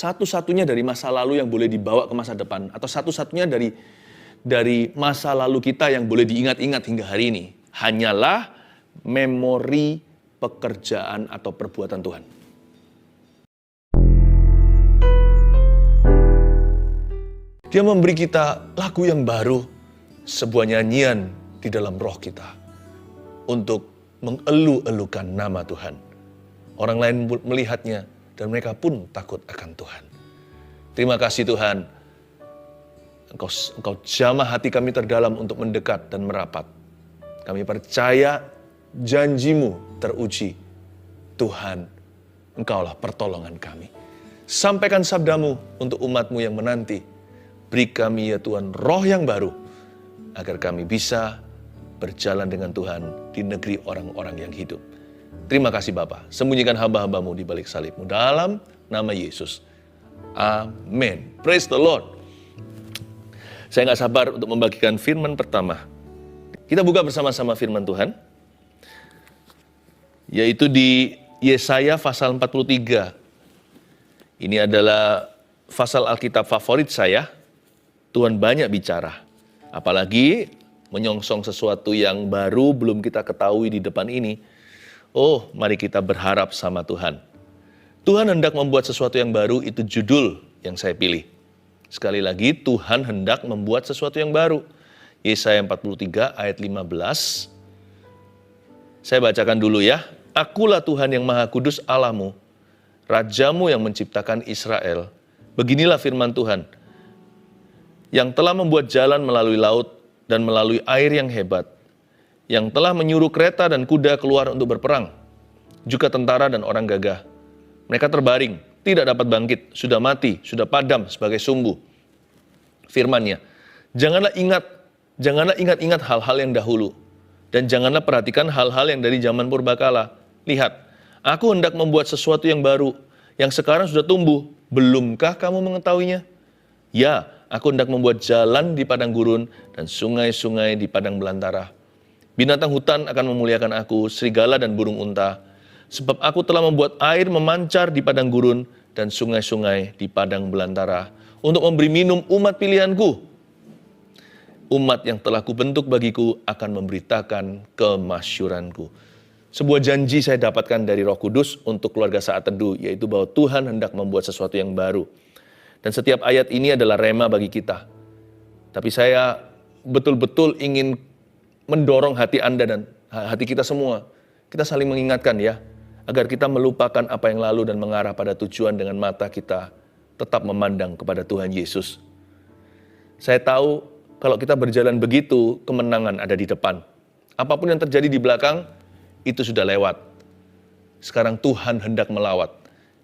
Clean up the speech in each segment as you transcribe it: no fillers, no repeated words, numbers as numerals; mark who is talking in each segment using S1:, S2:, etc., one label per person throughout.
S1: satu-satunya dari masa lalu yang boleh dibawa ke masa depan, atau satu-satunya dari masa lalu kita yang boleh diingat-ingat hingga hari ini, hanyalah memori pekerjaan atau perbuatan Tuhan. Dia memberi kita lagu yang baru, sebuah nyanyian di dalam roh kita untuk mengelu-elukan nama Tuhan. Orang lain melihatnya dan mereka pun takut akan Tuhan. Terima kasih Tuhan, Engkau jamah hati kami terdalam untuk mendekat dan merapat. Kami percaya janji-Mu teruji. Tuhan, Engkaulah pertolongan kami. Sampaikan sabda-Mu untuk umat-Mu yang menanti. Beri kami ya Tuhan roh yang baru, agar kami bisa berjalan dengan Tuhan di negeri orang-orang yang hidup. Terima kasih Bapa, sembunyikan hamba-hamba-Mu di balik salib-Mu dalam nama Yesus. Amin. Praise the Lord. Saya nggak sabar untuk membagikan firman pertama. Kita buka bersama-sama firman Tuhan, yaitu di Yesaya pasal 43. Ini adalah pasal Alkitab favorit saya. Tuhan banyak bicara, apalagi menyongsong sesuatu yang baru belum kita ketahui di depan ini. Oh, mari kita berharap sama Tuhan. Tuhan hendak membuat sesuatu yang baru, itu judul yang saya pilih. Sekali lagi, Tuhan hendak membuat sesuatu yang baru. Yesaya 43 ayat 15. Saya bacakan dulu ya. Akulah Tuhan yang Maha Kudus Allahmu, Rajamu yang menciptakan Israel. Beginilah firman Tuhan, yang telah membuat jalan melalui laut dan melalui air yang hebat, yang telah menyuruh kereta dan kuda keluar untuk berperang, juga tentara dan orang gagah. Mereka terbaring, tidak dapat bangkit, sudah mati, sudah padam sebagai sumbu. Firman-Nya, janganlah ingat-ingat hal-hal yang dahulu, dan janganlah perhatikan hal-hal yang dari zaman purbakala. Lihat, aku hendak membuat sesuatu yang baru, yang sekarang sudah tumbuh. Belumkah kamu mengetahuinya? Ya, aku hendak membuat jalan di padang gurun dan sungai-sungai di padang belantara. Binatang hutan akan memuliakan aku, serigala dan burung unta. Sebab aku telah membuat air memancar di padang gurun dan sungai-sungai di padang belantara, untuk memberi minum umat pilihanku. Umat yang telah kubentuk bagiku akan memberitakan kemasyuranku. Sebuah janji saya dapatkan dari Roh Kudus untuk keluarga Saat Teduh, yaitu bahwa Tuhan hendak membuat sesuatu yang baru. Dan setiap ayat ini adalah rema bagi kita. Tapi saya betul-betul ingin mendorong hati Anda dan hati kita semua. Kita saling mengingatkan ya, agar kita melupakan apa yang lalu dan mengarah pada tujuan dengan mata kita tetap memandang kepada Tuhan Yesus. Saya tahu kalau kita berjalan begitu, kemenangan ada di depan. Apapun yang terjadi di belakang, itu sudah lewat. Sekarang Tuhan hendak melawat.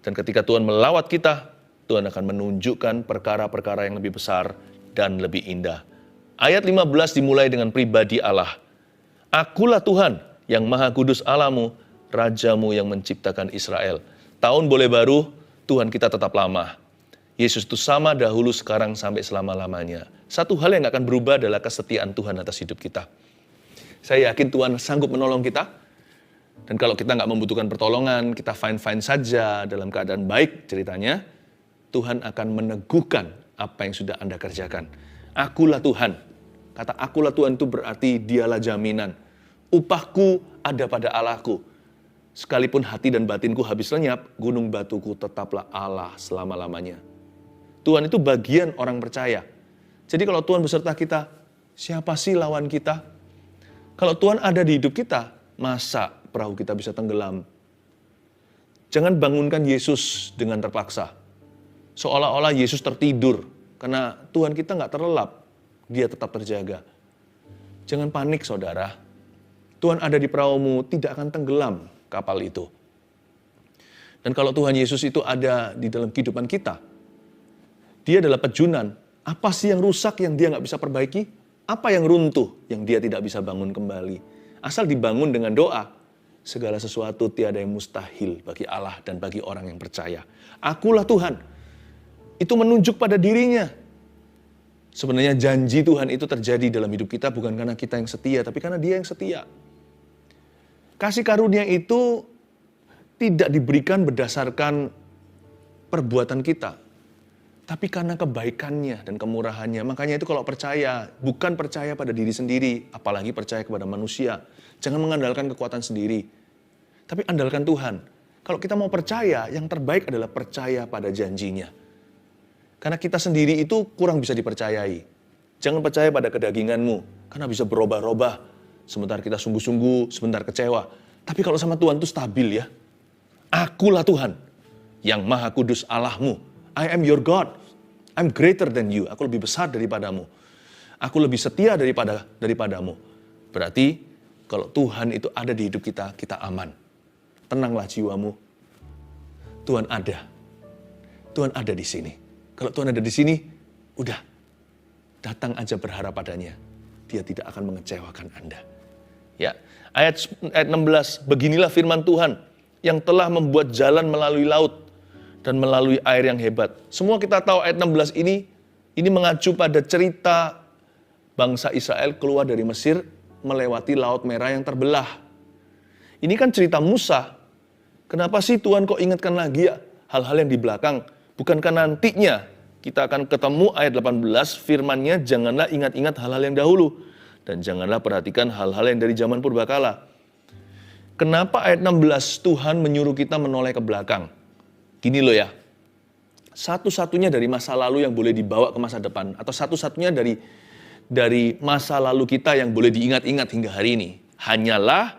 S1: Dan ketika Tuhan melawat kita, Tuhan akan menunjukkan perkara-perkara yang lebih besar dan lebih indah. Ayat 15 dimulai dengan pribadi Allah. Akulah Tuhan yang Maha Kudus Allahmu, Rajamu yang menciptakan Israel. Tahun boleh baru, Tuhan kita tetap lama. Yesus itu sama dahulu, sekarang, sampai selama-lamanya. Satu hal yang akan berubah adalah kesetiaan Tuhan atas hidup kita. Saya yakin Tuhan sanggup menolong kita. Dan kalau kita nggak membutuhkan pertolongan, kita fine-fine saja dalam keadaan baik ceritanya, Tuhan akan meneguhkan apa yang sudah Anda kerjakan. Akulah Tuhan. Kata akulah Tuhan itu berarti dialah jaminan. Upahku ada pada Allahku. Sekalipun hati dan batinku habis lenyap, gunung batuku tetaplah Allah selama-lamanya. Tuhan itu bagian orang percaya. Jadi kalau Tuhan beserta kita, siapa sih lawan kita? Kalau Tuhan ada di hidup kita, masa perahu kita bisa tenggelam? Jangan bangunkan Yesus dengan terpaksa. Seolah-olah Yesus tertidur, karena Tuhan kita nggak terlelap, dia tetap terjaga. Jangan panik saudara, Tuhan ada di perahumu, tidak akan tenggelam kapal itu. Dan kalau Tuhan Yesus itu ada di dalam kehidupan kita, dia adalah pejunan. Apa sih yang rusak yang dia nggak bisa perbaiki? Apa yang runtuh yang dia tidak bisa bangun kembali? Asal dibangun dengan doa, segala sesuatu tiada yang mustahil bagi Allah dan bagi orang yang percaya. Akulah Tuhan. Itu menunjuk pada dirinya. Sebenarnya janji Tuhan itu terjadi dalam hidup kita bukan karena kita yang setia, tapi karena dia yang setia. Kasih karunia itu tidak diberikan berdasarkan perbuatan kita, Tapi karena kebaikannya dan kemurahannya, makanya itu kalau percaya, bukan percaya pada diri sendiri, apalagi percaya kepada manusia. Jangan mengandalkan kekuatan sendiri, tapi andalkan Tuhan. Kalau kita mau percaya, yang terbaik adalah percaya pada janjinya. Karena kita sendiri itu kurang bisa dipercayai. Jangan percaya pada kedaginganmu, karena bisa berubah-ubah. Sebentar kita sungguh-sungguh, sebentar kecewa. Tapi kalau sama Tuhan itu stabil ya. Akulah Tuhan, yang Maha Kudus Allahmu. I am your God. I'm greater than you. Aku lebih besar daripadamu. Aku lebih setia daripadamu. Berarti kalau Tuhan itu ada di hidup kita, kita aman. Tenanglah jiwamu. Tuhan ada. Tuhan ada di sini. Kalau Tuhan ada di sini, udah. Datang aja berharap padanya. Dia tidak akan mengecewakan Anda. Ya, ayat 16, beginilah firman Tuhan yang telah membuat jalan melalui laut dan melalui air yang hebat. Semua kita tahu ayat 16 ini mengacu pada cerita bangsa Israel keluar dari Mesir melewati Laut Merah yang terbelah. Ini kan cerita Musa. Kenapa sih Tuhan kok ingatkan lagi ya hal-hal yang di belakang? Bukankah nantinya kita akan ketemu ayat 18 firman-Nya, janganlah ingat-ingat hal-hal yang dahulu dan janganlah perhatikan hal-hal yang dari zaman purbakala. Kenapa ayat 16 Tuhan menyuruh kita menoleh ke belakang? Gini loh ya, satu-satunya dari masa lalu yang boleh dibawa ke masa depan, atau satu-satunya dari masa lalu kita yang boleh diingat-ingat hingga hari ini, hanyalah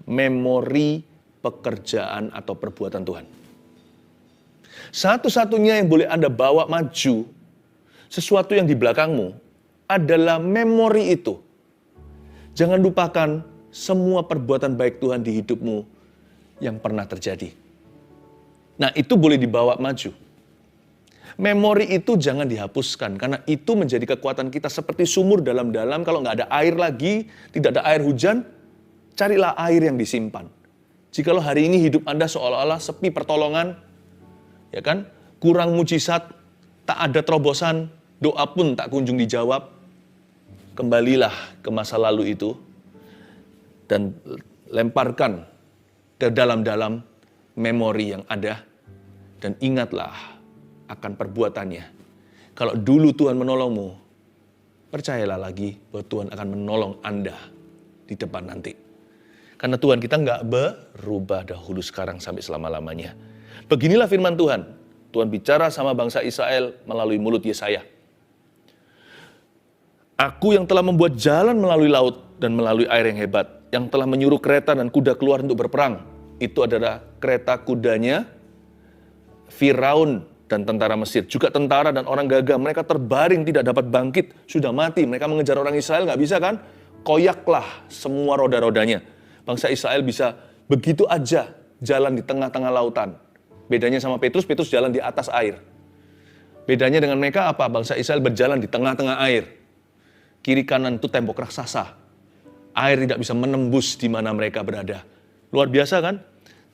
S1: memori pekerjaan atau perbuatan Tuhan. Satu-satunya yang boleh Anda bawa maju, sesuatu yang di belakangmu, adalah memori itu. Jangan lupakan semua perbuatan baik Tuhan di hidupmu yang pernah terjadi. Nah, itu boleh dibawa maju. Memori itu jangan dihapuskan, karena itu menjadi kekuatan kita seperti sumur dalam-dalam. Kalau nggak ada air lagi, tidak ada air hujan, carilah air yang disimpan. Jikalau hari ini hidup Anda seolah-olah sepi pertolongan, ya kan, kurang mujizat, tak ada terobosan, doa pun tak kunjung dijawab, kembalilah ke masa lalu itu, dan lemparkan ke dalam-dalam memori yang ada, dan ingatlah akan perbuatannya. Kalau dulu Tuhan menolongmu, percayalah lagi bahwa Tuhan akan menolong Anda di depan nanti. Karena Tuhan kita nggak berubah dahulu, sekarang, sampai selama-lamanya. Beginilah firman Tuhan. Tuhan bicara sama bangsa Israel melalui mulut Yesaya. Aku yang telah membuat jalan melalui laut dan melalui air yang hebat, yang telah menyuruh kereta dan kuda keluar untuk berperang. Itu adalah kereta kudanya Firaun dan tentara Mesir. Juga tentara dan orang gagah. Mereka terbaring tidak dapat bangkit. Sudah mati. Mereka mengejar orang Israel, nggak bisa kan? Koyaklah semua roda-rodanya. Bangsa Israel bisa begitu aja jalan di tengah-tengah lautan. Bedanya sama Petrus jalan di atas air. Bedanya dengan mereka apa? Bangsa Israel berjalan di tengah-tengah air. Kiri kanan itu tembok raksasa. Air tidak bisa menembus di mana mereka berada. Luar biasa kan?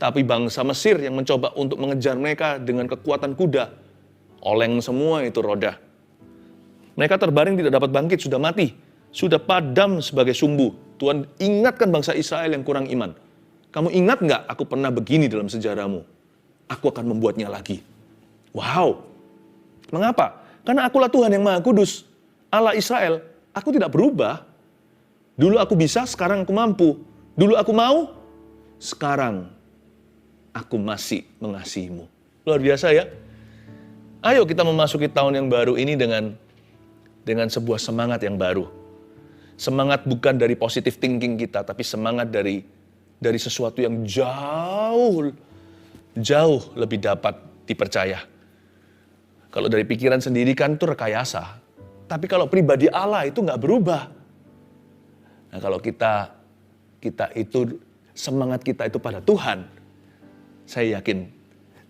S1: Tapi bangsa Mesir yang mencoba untuk mengejar mereka dengan kekuatan kuda, oleng semua itu roda. Mereka terbaring tidak dapat bangkit, sudah mati, sudah padam sebagai sumbu. Tuhan ingatkan bangsa Israel yang kurang iman. Kamu ingat nggak aku pernah begini dalam sejarahmu? Aku akan membuatnya lagi. Wow. Mengapa? Karena akulah Tuhan yang Maha Kudus, Allah Israel. Aku tidak berubah. Dulu aku bisa, sekarang aku mampu. Dulu aku mau, sekarang aku masih mengasihimu. Luar biasa ya. Ayo kita memasuki tahun yang baru ini dengan sebuah semangat yang baru. Semangat bukan dari positive thinking kita, tapi semangat dari sesuatu yang jauh lebih dapat dipercaya. Kalau dari pikiran sendiri kan itu rekayasa. Tapi kalau pribadi Allah itu nggak berubah. Nah kalau kita itu, semangat kita itu pada Tuhan, saya yakin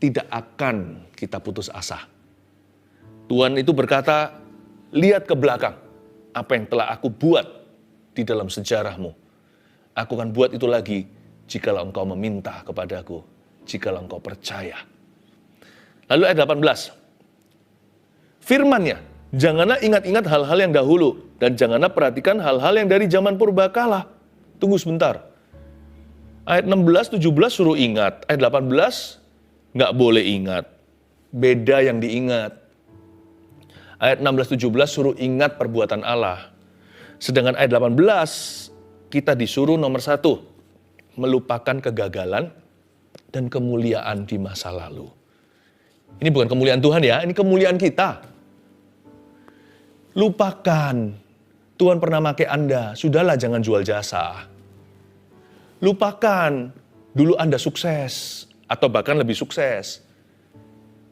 S1: tidak akan kita putus asa. Tuhan itu berkata, lihat ke belakang, apa yang telah aku buat di dalam sejarahmu. Aku akan buat itu lagi, jikalau engkau meminta kepadaku, jikalau engkau percaya. Lalu ayat 18, firman-Nya, janganlah ingat-ingat hal-hal yang dahulu, dan janganlah perhatikan hal-hal yang dari zaman purbakala. Tunggu sebentar. Ayat 16, 17 suruh ingat. Ayat 18, nggak boleh ingat. Beda yang diingat. Ayat 16-17 suruh ingat perbuatan Allah. Sedangkan ayat 18 kita disuruh nomor 1, melupakan kegagalan dan kemuliaan di masa lalu. Ini bukan kemuliaan Tuhan ya, ini kemuliaan kita. Lupakan, Tuhan pernah pakai Anda, sudahlah jangan jual jasa. Lupakan, dulu Anda sukses, atau bahkan lebih sukses.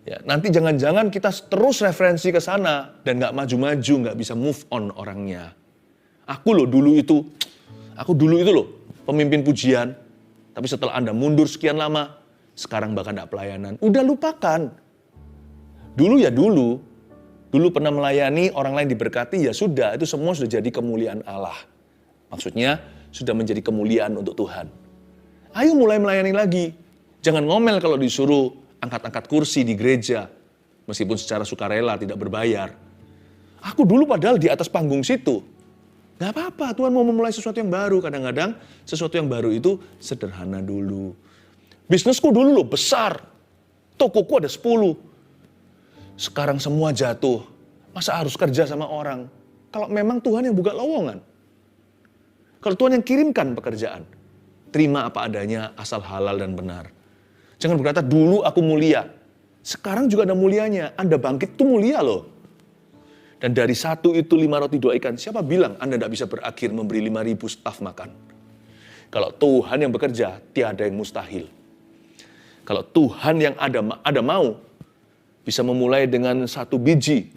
S1: Ya, nanti jangan-jangan kita terus referensi ke sana, dan gak maju-maju, gak bisa move on orangnya. Aku dulu itu loh, pemimpin pujian, tapi setelah Anda mundur sekian lama, sekarang bahkan gak pelayanan. Udah lupakan. Dulu pernah melayani, orang lain diberkati, ya sudah, itu semua sudah jadi kemuliaan Allah. Maksudnya, sudah menjadi kemuliaan untuk Tuhan. Ayo mulai melayani lagi. Jangan ngomel kalau disuruh angkat-angkat kursi di gereja, meskipun secara sukarela tidak berbayar. Aku dulu padahal di atas panggung situ. Gak apa-apa, Tuhan mau memulai sesuatu yang baru. Kadang-kadang sesuatu yang baru itu sederhana dulu. Bisnisku dulu loh besar. Tokoku ada 10. Sekarang semua jatuh. Masa harus kerja sama orang? Kalau memang Tuhan yang buka lowongan. Kalau Tuhan yang kirimkan pekerjaan. Terima apa adanya asal halal dan benar. Jangan berkata dulu aku mulia. Sekarang juga ada mulianya. Anda bangkit itu mulia loh. Dan dari 1 itu 5 roti 2 ikan. Siapa bilang Anda tidak bisa berakhir memberi 5.000 staf makan? Kalau Tuhan yang bekerja, tiada yang mustahil. Kalau Tuhan yang ada mau, bisa memulai dengan 1 biji.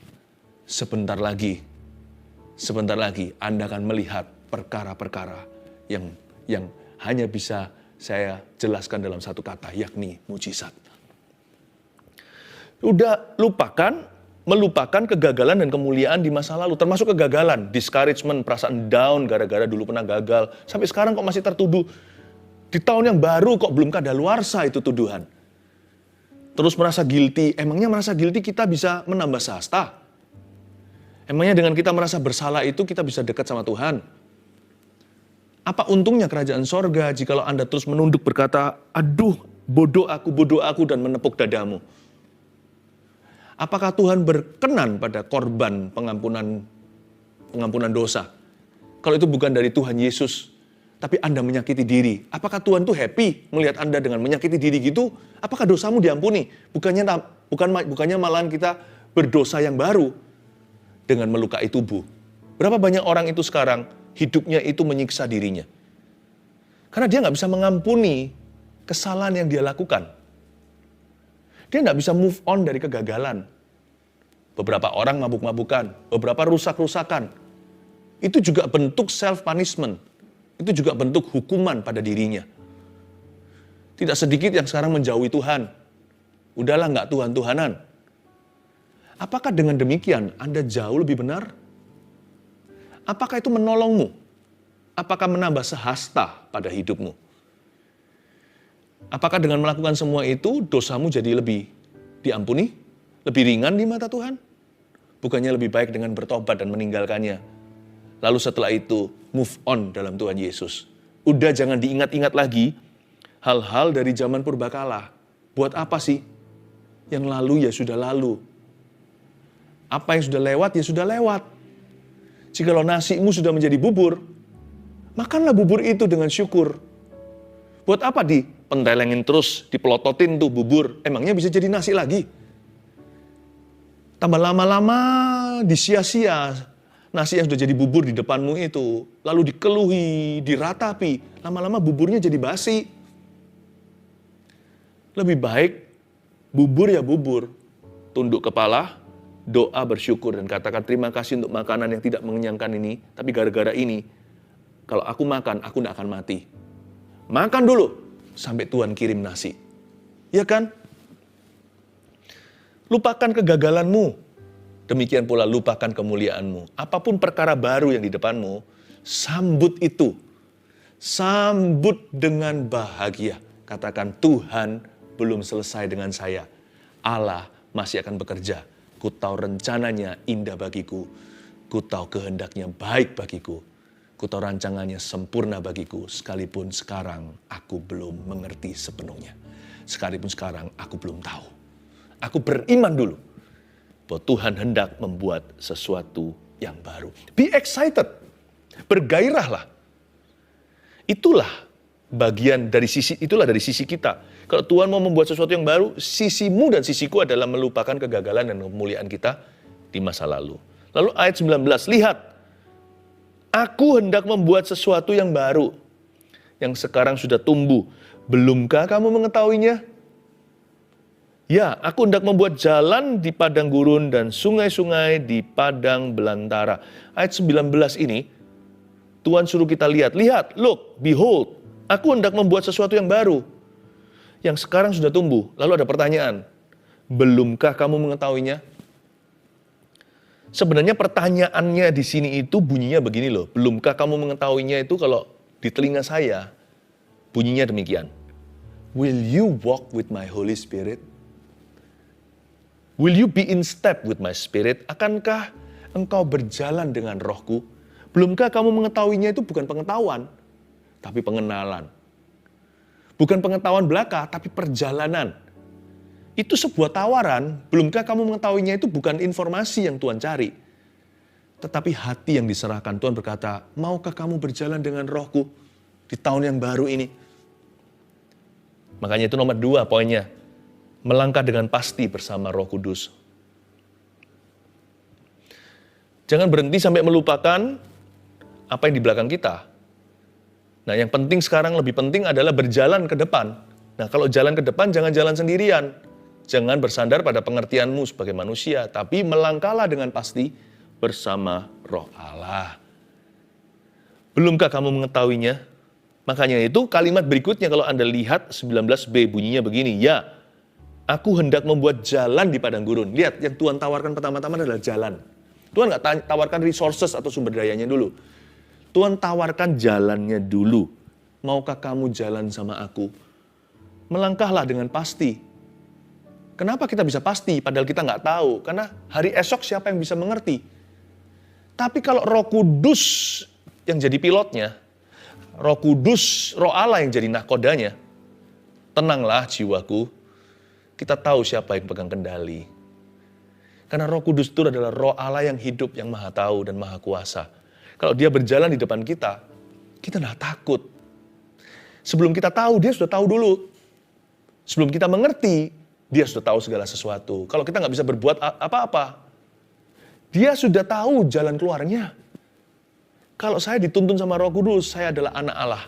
S1: Sebentar lagi Anda akan melihat perkara-perkara yang hanya bisa saya jelaskan dalam 1 kata, yakni mujizat. Udah melupakan kegagalan dan kemuliaan di masa lalu, termasuk kegagalan, discouragement, perasaan down gara-gara dulu pernah gagal, sampai sekarang kok masih tertuduh. Di tahun yang baru kok belum kadaluarsa itu tuduhan. Terus merasa guilty, emangnya merasa guilty kita bisa menambah sasta? Emangnya dengan kita merasa bersalah itu kita bisa dekat sama Tuhan? Apa untungnya kerajaan sorga jikalau Anda terus menunduk berkata, aduh bodoh aku dan menepuk dadamu? Apakah Tuhan berkenan pada korban pengampunan dosa? Kalau itu bukan dari Tuhan Yesus, tapi Anda menyakiti diri. Apakah Tuhan tuh happy melihat Anda dengan menyakiti diri gitu? Apakah dosamu diampuni? Bukannya malahan kita berdosa yang baru dengan melukai tubuh. Berapa banyak orang itu sekarang hidupnya itu menyiksa dirinya. Karena dia nggak bisa mengampuni kesalahan yang dia lakukan. Dia nggak bisa move on dari kegagalan. Beberapa orang mabuk-mabukan, beberapa rusak-rusakan. Itu juga bentuk self-punishment. Itu juga bentuk hukuman pada dirinya. Tidak sedikit yang sekarang menjauhi Tuhan. Udahlah nggak Tuhan-Tuhanan. Apakah dengan demikian Anda jauh lebih benar? Apakah itu menolongmu? Apakah menambah sehasta pada hidupmu? Apakah dengan melakukan semua itu dosamu jadi lebih diampuni? Lebih ringan di mata Tuhan? Bukannya lebih baik dengan bertobat dan meninggalkannya? Lalu setelah itu move on dalam Tuhan Yesus. Udah jangan diingat-ingat lagi hal-hal dari zaman purbakala. Buat apa sih? Yang lalu ya sudah lalu. Apa yang sudah lewat ya sudah lewat. Jikalau nasimu sudah menjadi bubur, makanlah bubur itu dengan syukur. Buat apa dipentelengin terus, dipelototin tuh bubur? Emangnya bisa jadi nasi lagi? Tambah lama-lama disia-sia nasi yang sudah jadi bubur di depanmu itu. Lalu dikeluhi, diratapi. Lama-lama buburnya jadi basi. Lebih baik bubur ya bubur. Tunduk kepala, doa bersyukur dan katakan terima kasih untuk makanan yang tidak mengenyangkan ini. Tapi gara-gara ini, kalau aku makan, aku tidak akan mati. Makan dulu sampai Tuhan kirim nasi. Ya kan? Lupakan kegagalanmu. Demikian pula lupakan kemuliaanmu. Apapun perkara baru yang di depanmu, sambut itu. Sambut dengan bahagia. Katakan, Tuhan belum selesai dengan saya. Allah masih akan bekerja. Ku tahu rencananya indah bagiku. Ku tahu kehendaknya baik bagiku. Ku tahu rancangannya sempurna bagiku. Sekalipun sekarang aku belum mengerti sepenuhnya. Sekalipun sekarang aku belum tahu. Aku beriman dulu. bahwa Tuhan hendak membuat sesuatu yang baru. Be excited, bergairahlah. Itulah dari sisi kita. Kalau Tuhan mau membuat sesuatu yang baru, sisimu dan sisiku adalah melupakan kegagalan dan kemuliaan kita di masa lalu. Lalu ayat 19, lihat, aku hendak membuat sesuatu yang baru, yang sekarang sudah tumbuh. Belumkah kamu mengetahuinya? Ya, aku hendak membuat jalan di padang gurun dan sungai-sungai di padang belantara. Ayat 19 ini, Tuhan suruh kita lihat, look, behold, aku hendak membuat sesuatu yang baru, yang sekarang sudah tumbuh. Lalu ada pertanyaan, belumkah kamu mengetahuinya? Sebenarnya pertanyaannya di sini itu bunyinya begini loh. Belumkah kamu mengetahuinya itu kalau di telinga saya bunyinya demikian. Will you walk with my Holy Spirit? Will you be in step with my spirit? Akankah engkau berjalan dengan rohku? Belumkah kamu mengetahuinya itu bukan pengetahuan, tapi pengenalan. Bukan pengetahuan belaka, tapi perjalanan. Itu sebuah tawaran, belumkah kamu mengetahuinya itu bukan informasi yang Tuhan cari. Tetapi hati yang diserahkan. Tuhan berkata, maukah kamu berjalan dengan rohku di tahun yang baru ini? Makanya itu nomor 2 poinnya. Melangkah dengan pasti bersama Roh Kudus. Jangan berhenti sampai melupakan apa yang di belakang kita. Nah, yang penting sekarang, lebih penting adalah berjalan ke depan. Nah, kalau jalan ke depan, jangan jalan sendirian. Jangan bersandar pada pengertianmu sebagai manusia, tapi melangkahlah dengan pasti bersama Roh Allah. Belumkah kamu mengetahuinya? Makanya itu kalimat berikutnya kalau Anda lihat 19b bunyinya begini, ya, aku hendak membuat jalan di padang gurun. Lihat, yang Tuhan tawarkan pertama-tama adalah jalan. Tuhan nggak tawarkan resources atau sumber dayanya dulu. Tuhan tawarkan jalannya dulu. Maukah kamu jalan sama aku? Melangkahlah dengan pasti. Kenapa kita bisa pasti padahal kita nggak tahu? Karena hari esok siapa yang bisa mengerti? Tapi kalau Roh Kudus yang jadi pilotnya, Roh Kudus, Roh Allah yang jadi nahkodanya, tenanglah jiwaku, kita tahu siapa yang pegang kendali. Karena Roh Kudus itu adalah Roh Allah yang hidup, yang maha tahu dan maha kuasa. Kalau dia berjalan di depan kita nggak takut. Sebelum kita tahu, dia sudah tahu dulu. Sebelum kita mengerti, dia sudah tahu segala sesuatu. Kalau kita nggak bisa berbuat apa-apa, dia sudah tahu jalan keluarnya. Kalau saya dituntun sama Roh Kudus, saya adalah anak Allah.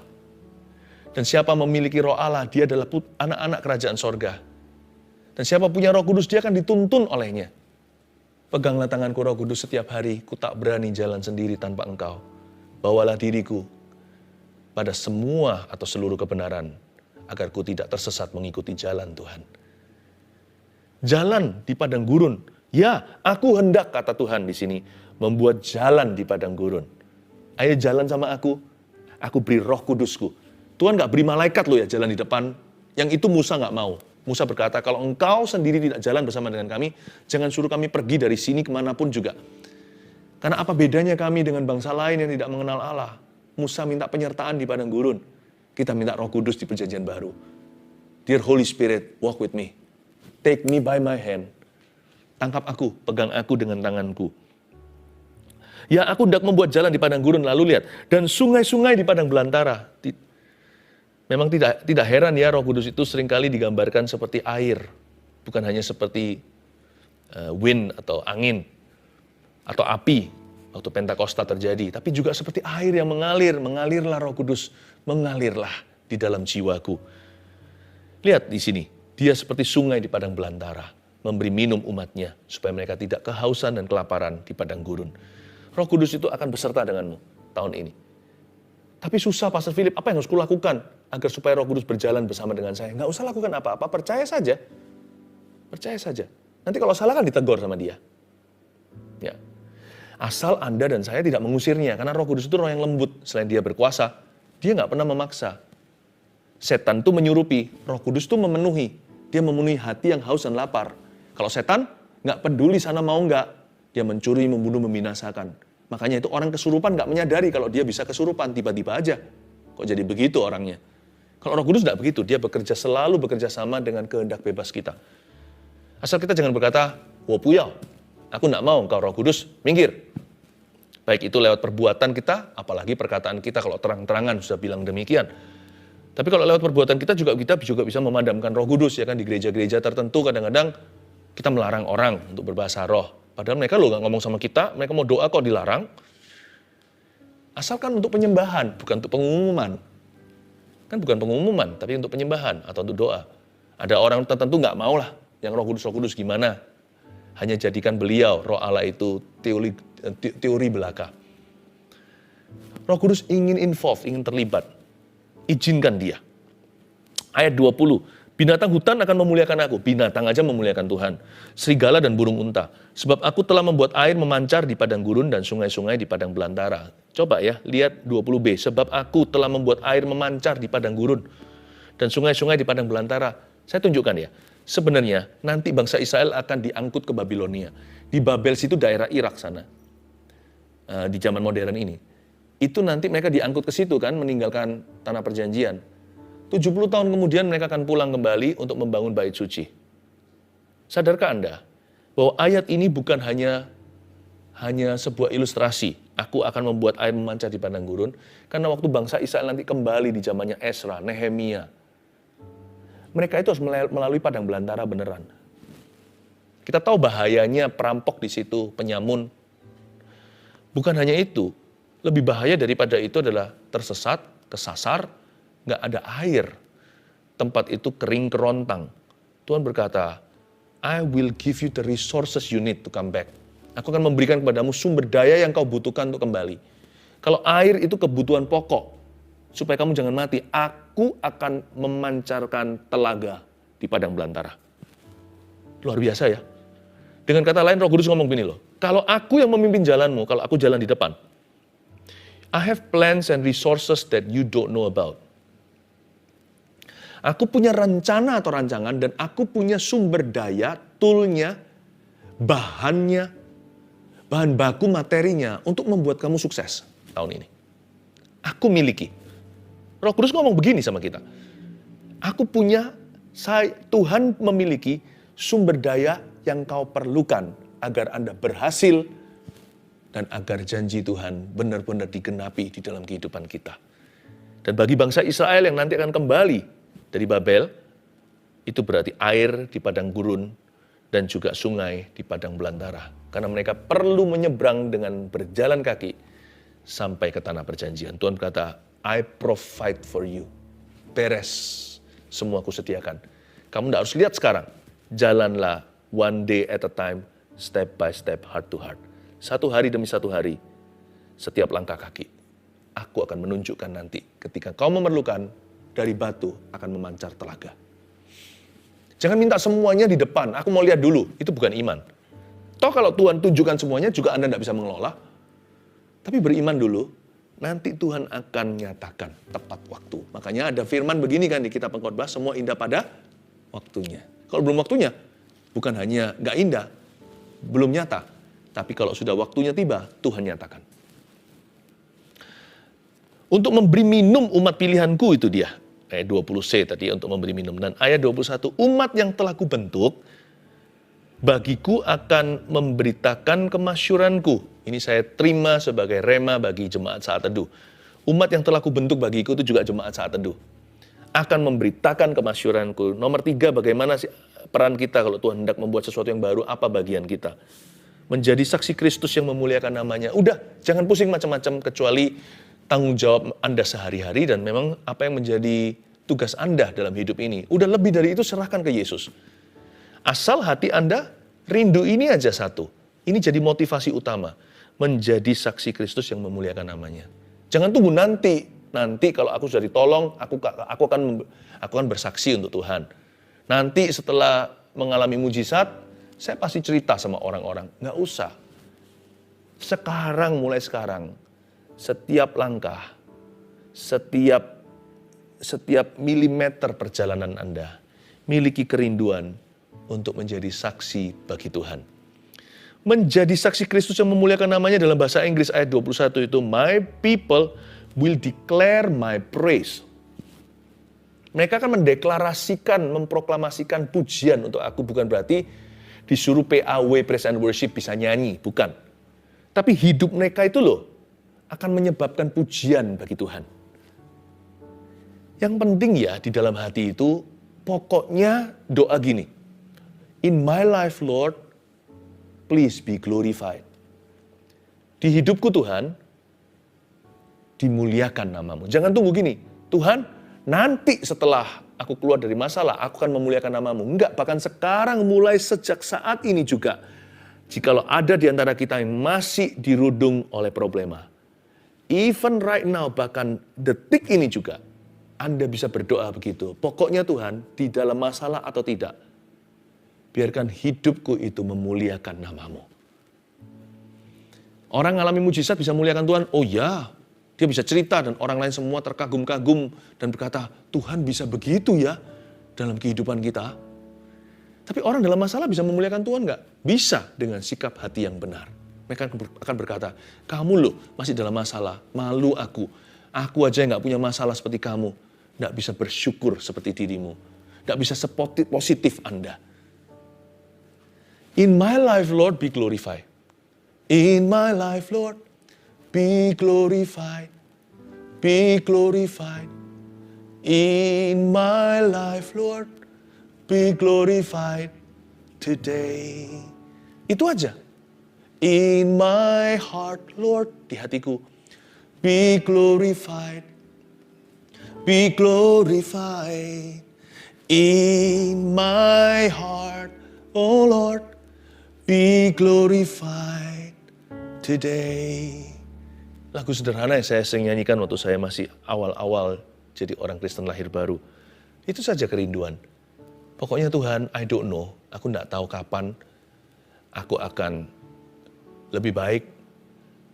S1: Dan siapa memiliki Roh Allah, dia adalah anak-anak kerajaan sorga. Dan siapa punya Roh Kudus, dia akan dituntun olehnya. Peganglah tanganku Roh Kudus setiap hari, ku tak berani jalan sendiri tanpa engkau. Bawalah diriku pada semua atau seluruh kebenaran, agar ku tidak tersesat mengikuti jalan Tuhan. Jalan di padang gurun. Ya, aku hendak, kata Tuhan di sini, membuat jalan di padang gurun. Ayo jalan sama aku beri Roh Kudusku. Tuhan gak beri malaikat loh ya jalan di depan. Yang itu Musa gak mau. Musa berkata, kalau engkau sendiri tidak jalan bersama dengan kami, jangan suruh kami pergi dari sini kemanapun juga. Karena apa bedanya kami dengan bangsa lain yang tidak mengenal Allah? Musa minta penyertaan di padang gurun. Kita minta Roh Kudus di perjanjian baru. Dear Holy Spirit, walk with me. Take me by my hand. Tangkap aku, pegang aku dengan tanganku. Ya, aku hendak membuat jalan di padang gurun, lalu lihat. Dan sungai-sungai di padang belantara. Memang tidak heran ya, Roh Kudus itu seringkali digambarkan seperti air. Bukan hanya seperti wind atau angin. Atau api, waktu Pentakosta terjadi. Tapi juga seperti air yang mengalir. Mengalirlah Roh Kudus, mengalirlah di dalam jiwaku. Lihat di sini. Dia seperti sungai di padang belantara, memberi minum umatnya, supaya mereka tidak kehausan dan kelaparan di padang gurun. Roh Kudus itu akan beserta denganmu tahun ini. Tapi susah, Pastor Philip, apa yang harus kulakukan agar supaya Roh Kudus berjalan bersama dengan saya? Nggak usah lakukan apa-apa, percaya saja. Percaya saja. Nanti kalau salah kan ditegur sama dia. Ya. Asal Anda dan saya tidak mengusirnya, karena Roh Kudus itu roh yang lembut. Selain dia berkuasa, dia nggak pernah memaksa. Setan itu menyurupi, Roh Kudus itu memenuhi. Dia memenuhi hati yang haus dan lapar. Kalau setan nggak peduli sana mau nggak, dia mencuri, membunuh, membinasakan. Makanya itu orang kesurupan nggak menyadari kalau dia bisa kesurupan tiba-tiba aja. Kok jadi begitu orangnya? Kalau Roh Kudus nggak begitu, dia selalu bekerja sama dengan kehendak bebas kita. Asal kita jangan berkata, "Wo puyao, Aku nggak mau engkau Roh Kudus, minggir. Baik itu lewat perbuatan kita, apalagi perkataan kita kalau terang-terangan sudah bilang demikian. Tapi kalau lewat perbuatan kita juga bisa memadamkan Roh Kudus, ya kan, di gereja-gereja tertentu kadang-kadang kita melarang orang untuk berbahasa roh. Padahal mereka nggak ngomong sama kita, mereka mau doa kok dilarang. Asalkan untuk penyembahan, bukan untuk pengumuman. Kan bukan pengumuman, tapi untuk penyembahan atau untuk doa. Ada orang tertentu nggak mau lah, yang Roh Kudus gimana? Hanya jadikan beliau, Roh Allah itu teori belaka. Roh Kudus ingin involve, ingin terlibat. Izinkan dia. Ayat 20, binatang hutan akan memuliakan aku. Binatang aja memuliakan Tuhan. Serigala dan burung unta. Sebab aku telah membuat air memancar di padang gurun dan sungai-sungai di padang belantara. Coba ya, lihat 20b. Sebab aku telah membuat air memancar di padang gurun dan sungai-sungai di padang belantara. Saya tunjukkan ya. Sebenarnya nanti bangsa Israel akan diangkut ke Babilonia. Di Babel situ daerah Irak sana. Di zaman modern ini. Itu nanti mereka diangkut ke situ kan, meninggalkan tanah perjanjian. 70 tahun kemudian mereka akan pulang kembali untuk membangun bait suci. Sadarkah Anda bahwa ayat ini bukan hanya sebuah ilustrasi. Aku akan membuat air memancar di padang gurun. Karena waktu bangsa Israel nanti kembali di zamannya Ezra, Nehemia. Mereka itu harus melalui padang belantara beneran. Kita tahu bahayanya perampok di situ, penyamun. Bukan hanya itu, lebih bahaya daripada itu adalah tersesat, kesasar, nggak ada air. Tempat itu kering kerontang. Tuhan berkata, I will give you the resources you need to come back. Aku akan memberikan kepadamu sumber daya yang kau butuhkan untuk kembali. Kalau air itu kebutuhan pokok, supaya kamu jangan mati, aku akan memancarkan telaga di padang belantara. Luar biasa ya. Dengan kata lain, Roh Kudus ngomong gini loh, kalau aku yang memimpin jalanmu, kalau aku jalan di depan, I have plans and resources that you don't know about. Aku punya rencana atau rancangan dan aku punya sumber daya, toolnya, bahannya, bahan baku materinya untuk membuat kamu sukses tahun ini. Aku miliki. Roh Kudus ngomong begini sama kita. Tuhan memiliki sumber daya yang kau perlukan agar Anda berhasil dan agar janji Tuhan benar-benar digenapi di dalam kehidupan kita. Dan bagi bangsa Israel yang nanti akan kembali dari Babel, itu berarti air di padang gurun dan juga sungai di padang belantara. Karena mereka perlu menyeberang dengan berjalan kaki sampai ke tanah perjanjian. Tuhan berkata, I provide for you. Beres. Semua aku sediakan. Kamu tidak harus lihat sekarang. Jalanlah one day at a time, step by step, heart to heart. Satu hari demi satu hari, setiap langkah kaki. Aku akan menunjukkan nanti ketika kau memerlukan, dari batu akan memancar telaga. Jangan minta semuanya di depan. Aku mau lihat dulu. Itu bukan iman. Toh kalau Tuhan tunjukkan semuanya juga Anda tidak bisa mengelola. Tapi beriman dulu. Nanti Tuhan akan nyatakan tepat waktu. Makanya ada firman begini kan di kitab Pengkhotbah, semua indah pada waktunya. Kalau belum waktunya, bukan hanya nggak indah, belum nyata. Tapi kalau sudah waktunya tiba, Tuhan nyatakan. Untuk memberi minum umat pilihanku, itu dia. Ayat 20c tadi untuk memberi minum. Dan ayat 21, umat yang telah kubentuk, bagiku akan memberitakan kemasyuranku. Ini saya terima sebagai rema bagi jemaat saat teduh. Umat yang telah kubentuk bagiku itu juga jemaat saat teduh. Akan memberitakan kemasyuranku. Nomor 3, bagaimana sih peran kita kalau Tuhan hendak membuat sesuatu yang baru, apa bagian kita? Menjadi saksi Kristus yang memuliakan namanya. Udah, jangan pusing macam-macam kecuali tanggung jawab Anda sehari-hari dan memang apa yang menjadi tugas Anda dalam hidup ini. Udah lebih dari itu serahkan ke Yesus. Asal hati Anda rindu ini aja satu. Ini jadi motivasi utama. Menjadi saksi Kristus yang memuliakan namanya. Jangan tunggu nanti. Nanti kalau aku sudah ditolong, aku akan bersaksi untuk Tuhan. Nanti setelah mengalami mujizat, saya pasti cerita sama orang-orang. Nggak usah. Sekarang, mulai sekarang, setiap langkah, setiap milimeter perjalanan Anda, miliki kerinduan untuk menjadi saksi bagi Tuhan. Menjadi saksi Kristus yang memuliakan namanya dalam bahasa Inggris ayat 21 itu, my people will declare my praise. Mereka akan mendeklarasikan, memproklamasikan pujian untuk aku. Bukan berarti disuruh PAW, praise and worship, bisa nyanyi. Bukan. Tapi hidup mereka itu loh, akan menyebabkan pujian bagi Tuhan. Yang penting ya di dalam hati itu, pokoknya doa gini. In my life, Lord, please be glorified. Di hidupku Tuhan, dimuliakan namamu. Jangan tunggu gini, Tuhan, nanti setelah aku keluar dari masalah, aku akan memuliakan namamu. Enggak, bahkan sekarang mulai sejak saat ini juga. Jikalau ada di antara kita yang masih dirudung oleh problema, even right now, bahkan detik ini juga, Anda bisa berdoa begitu. Pokoknya Tuhan, di dalam masalah atau tidak, biarkan hidupku itu memuliakan namamu. Orang alami mujizat bisa memuliakan Tuhan, oh ya, dia bisa cerita dan orang lain semua terkagum-kagum dan berkata, Tuhan bisa begitu ya dalam kehidupan kita. Tapi orang dalam masalah bisa memuliakan Tuhan nggak? Bisa dengan sikap hati yang benar. Mereka akan berkata, kamu loh masih dalam masalah, malu aku. Aku aja yang nggak punya masalah seperti kamu. Nggak bisa bersyukur seperti dirimu. Nggak bisa sepositif Anda. In my life, Lord, be glorified. In my life, Lord, be glorified. Be glorified. In my life, Lord, be glorified today. Itu aja. In my heart, Lord, di hatiku, be glorified. Be glorified. In my heart, oh Lord, be glorified today. Lagu sederhana yang saya sering nyanyikan waktu saya masih awal-awal jadi orang Kristen lahir baru. Itu saja kerinduan. Pokoknya Tuhan, I don't know, aku tidak tahu kapan aku akan lebih baik,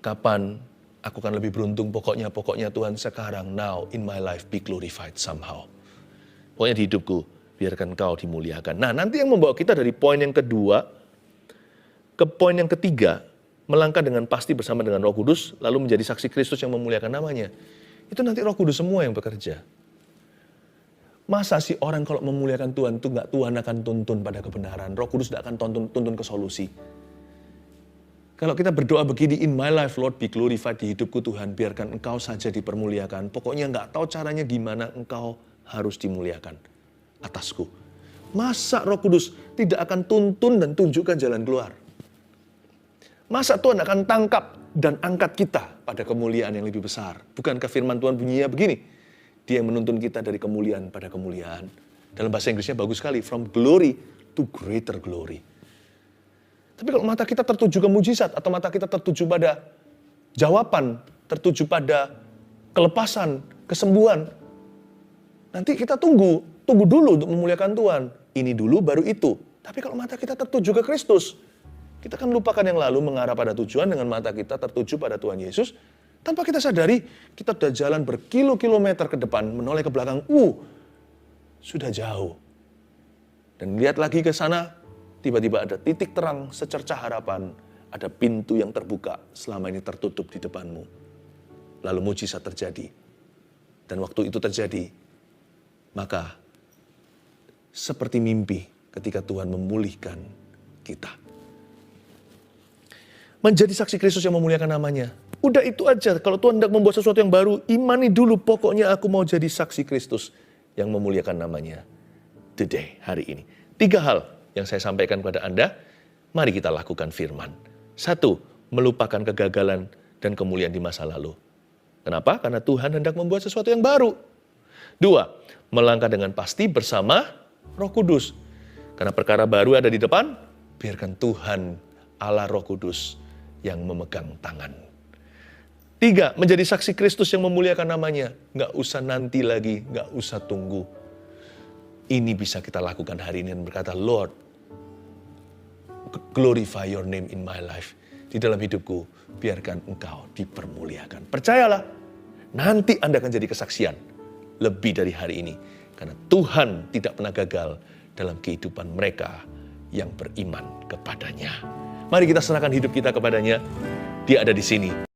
S1: kapan aku akan lebih beruntung. Pokoknya Tuhan sekarang, now in my life be glorified somehow. Pokoknya di hidupku, biarkan Kau dimuliakan. Nah, nanti yang membawa kita dari poin yang kedua ke poin yang ketiga, melangkah dengan pasti bersama dengan Roh Kudus, lalu menjadi saksi Kristus yang memuliakan namanya. Itu nanti Roh Kudus semua yang bekerja. Masa sih orang kalau memuliakan Tuhan itu nggak Tuhan akan tuntun pada kebenaran. Roh Kudus tidak akan tuntun ke solusi. Kalau kita berdoa begini, in my life Lord be glorified, di hidupku Tuhan, biarkan Engkau saja dipermuliakan. Pokoknya nggak tahu caranya gimana Engkau harus dimuliakan atasku. Masa Roh Kudus tidak akan tuntun dan tunjukkan jalan keluar? Masa Tuhan akan tangkap dan angkat kita pada kemuliaan yang lebih besar? Bukankah firman Tuhan bunyinya begini? Dia yang menuntun kita dari kemuliaan pada kemuliaan. Dalam bahasa Inggrisnya bagus sekali, from glory to greater glory. Tapi kalau mata kita tertuju ke mujizat, atau mata kita tertuju pada jawaban, tertuju pada kelepasan, kesembuhan, nanti kita tunggu dulu untuk memuliakan Tuhan. Ini dulu baru itu. Tapi kalau mata kita tertuju ke Kristus, kita akan lupakan yang lalu, mengarah pada tujuan dengan mata kita tertuju pada Tuhan Yesus. Tanpa kita sadari, kita sudah jalan berkilo-kilometer ke depan, menoleh ke belakang. Sudah jauh. Dan lihat lagi ke sana, tiba-tiba ada titik terang secercah harapan. Ada pintu yang terbuka, selama ini tertutup di depanmu. Lalu mujizat terjadi. Dan waktu itu terjadi, maka seperti mimpi ketika Tuhan memulihkan kita. Menjadi saksi Kristus yang memuliakan namanya. Udah itu aja. Kalau Tuhan hendak membuat sesuatu yang baru, imani dulu. Pokoknya aku mau jadi saksi Kristus yang memuliakan namanya. Today, hari ini. 3 hal yang saya sampaikan kepada Anda. Mari kita lakukan firman. 1, melupakan kegagalan dan kemuliaan di masa lalu. Kenapa? Karena Tuhan hendak membuat sesuatu yang baru. 2, melangkah dengan pasti bersama Roh Kudus. Karena perkara baru ada di depan, biarkan Tuhan Allah Roh Kudus yang memegang tangan. 3, menjadi saksi Kristus yang memuliakan namanya. Nggak usah nanti lagi, nggak usah tunggu. Ini bisa kita lakukan hari ini dan berkata, Lord, glorify your name in my life. Di dalam hidupku, biarkan Engkau dipermuliakan. Percayalah, nanti Anda akan jadi kesaksian lebih dari hari ini. Karena Tuhan tidak pernah gagal dalam kehidupan mereka yang beriman kepadanya. Mari kita serahkan hidup kita kepadanya. Dia ada di sini.